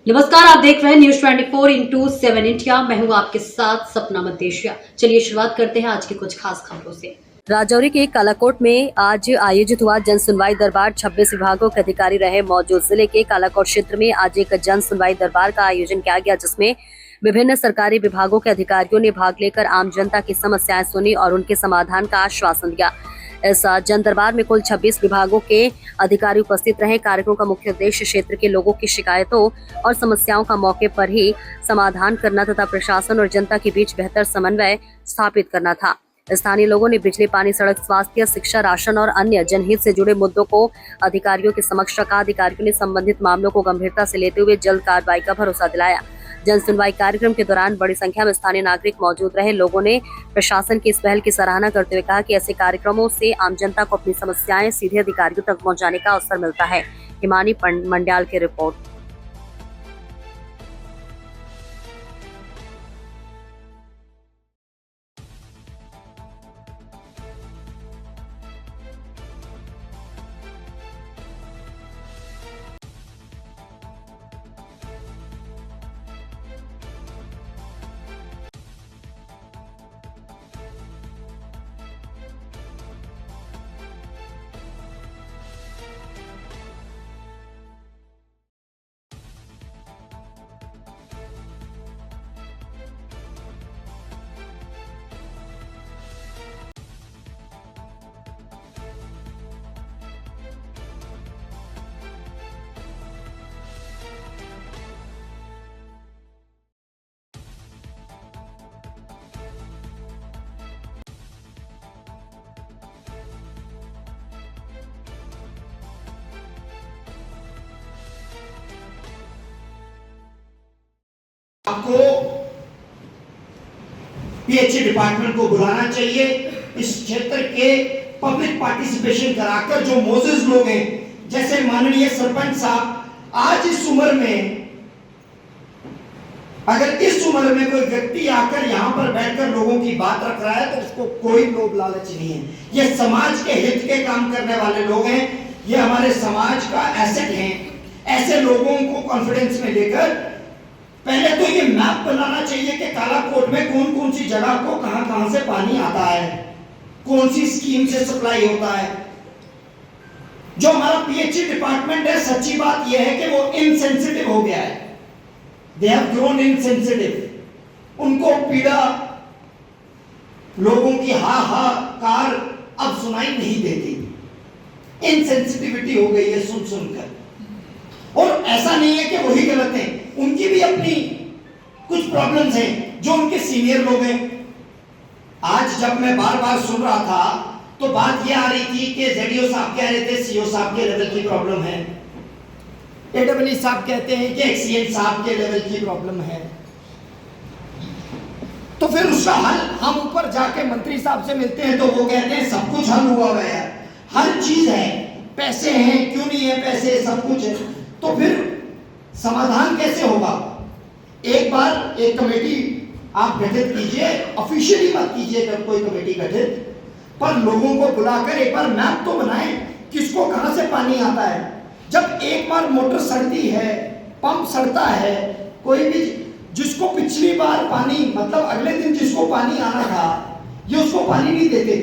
नमस्कार, आप देख रहे हैं न्यूज 24/7 इंडिया। मैं हूं आपके साथ सपना मदेशिया। चलिए शुरुआत करते हैं आज की कुछ खास खबरों से। राजौरी के कालाकोट में आज आयोजित हुआ जन सुनवाई दरबार। 26 विभागों के अधिकारी रहे मौजूद। जिले के कालाकोट क्षेत्र में आज एक जन सुनवाई दरबार का आयोजन किया गया, जिसमें विभिन्न सरकारी विभागों के अधिकारियों ने भाग लेकर आम जनता की समस्याएं सुनी और उनके समाधान का आश्वासन दिया। इस जन दरबार में कुल 26 विभागों के अधिकारी उपस्थित रहे। कार्यक्रम का मुख्य उद्देश्य क्षेत्र के लोगों की शिकायतों और समस्याओं का मौके पर ही समाधान करना तथा प्रशासन और जनता के बीच बेहतर समन्वय स्थापित करना था। स्थानीय लोगों ने बिजली, पानी, सड़क, स्वास्थ्य, शिक्षा, राशन और अन्य जनहित से जुड़े मुद्दों को अधिकारियों के समक्ष रखा। अधिकारियों ने संबंधित मामलों को गंभीरता से लेते हुए जल्द कार्रवाई का भरोसा दिलाया। जन सुनवाई कार्यक्रम के दौरान बड़ी संख्या में स्थानीय नागरिक मौजूद रहे। लोगों ने प्रशासन की इस पहल की सराहना करते हुए कहा कि ऐसे कार्यक्रमों से आम जनता को अपनी समस्याएं सीधे अधिकारियों तक पहुंचाने का अवसर मिलता है। हिमानी मंडियाल की रिपोर्ट। आपको पीएचई डिपार्टमेंट को बुलाना चाहिए। इस क्षेत्र के पब्लिक पार्टिसिपेशन कराकर जो मोजेस लोग हैं, जैसे माननीय सरपंच साहब, आज इस उम्र में अगर इस उम्र में कोई व्यक्ति आकर यहां पर बैठकर लोगों की बात रख रहा है तो उसको कोई लोभ लालच नहीं है। ये समाज के हित के काम करने वाले लोग हैं, ये हमारे समाज का एसेट हैं। ऐसे लोगों को कॉन्फिडेंस में लेकर पहले तो ये मैप बनाना चाहिए कि कालाकोट में कौन कौन सी जगह को कहां से पानी आता है, कौन सी स्कीम से सप्लाई होता है। जो हमारा पीएचई डिपार्टमेंट है, सच्ची बात यह है कि वो इनसेंसिटिव हो गया है। They have grown insensitive. उनको पीड़ा, लोगों की हाहाकार अब सुनाई नहीं देती। इनसेंसिटिविटी हो गई है सुन सुनकर। और ऐसा नहीं है कि वही गलत है, उनकी भी अपनी कुछ प्रॉब्लम्स हैं जो उनके सीनियर लोग हैं। आज जब मैं बार बार सुन रहा था तो बात यह आ रही थी कि जेडीओ साहब कह रहे थे सीओ साहब के लेवल की प्रॉब्लम है, एडब्ल्यू साहब कहते हैं कि एक्सीएन साहब के लेवल की प्रॉब्लम है। तो फिर उसका हल हम ऊपर जाके मंत्री साहब से मिलते हैं तो वो कहते हैं सब कुछ हल हुआ है, हर चीज है, पैसे हैं, क्यों नहीं है पैसे, सब कुछ है। तो फिर समाधान कैसे होगा? एक बार एक कमेटी आप गठित कीजिए, ऑफिशियली मत कीजिए जब कोई कमेटी गठित, पर लोगों को बुलाकर एक बार मैप तो बनाएं किसको कहां से पानी आता है। जब एक बार मोटर सड़ती है, पंप सड़ता है, कोई भी जिसको पिछली बार पानी मतलब अगले दिन जिसको पानी आना था ये उसको पानी नहीं देते,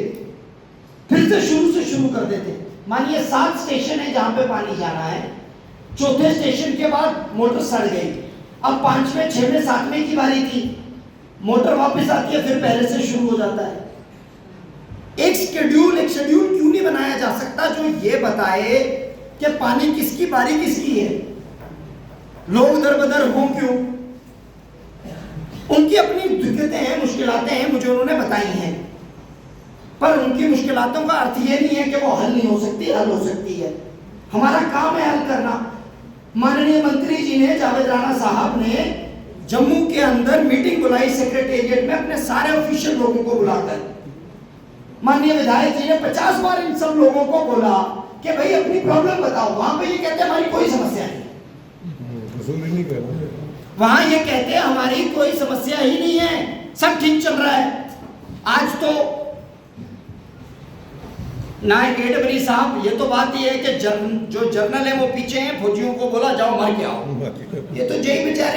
फिर से शुरू कर देते। मानिए 7 स्टेशन है जहां पे पानी जाना है, चौथे स्टेशन के बाद मोटर सड़ गई, अब 5वें, 6वें, 7वें की बारी थी, मोटर वापस आती है, फिर पहले से शुरू हो जाता है। एक शेड्यूल क्यों नहीं बनाया जा सकता जो ये बताए कि पानी किसकी बारी किसकी है? लोग दर बदर हों क्यों? उनकी अपनी दिक्कतें हैं, मुश्किलातें हैं, मुझे उन्होंने बताई हैं, पर उनकी मुश्किलातों का अर्थ ये नहीं है कि वो हल नहीं हो सकती, हल हो सकती है। हमारा काम है हल करना। माननीय मंत्री जी ने, जावेद राणा साहब ने जम्मू के अंदर मीटिंग बुलाई सेक्रेटेरिएट में अपने सारे ऑफिशियल लोगों को बुलाकर। माननीय विधायक जी ने 50 बार इन सब लोगों को बोला कि भाई अपनी प्रॉब्लम बताओ। वहां पे ये कहते हैं हमारी कोई समस्या नहीं, वहां ये कहते हैं हमारी कोई समस्या ही नहीं है, सब ठीक चल रहा है। आज तो नायक एडबरी साहब, ये तो बात ये है कि जो जर्नल है वो पीछे हैं, फौजियों को बोला जाओ मार के आओ। ये तो जय बेचारे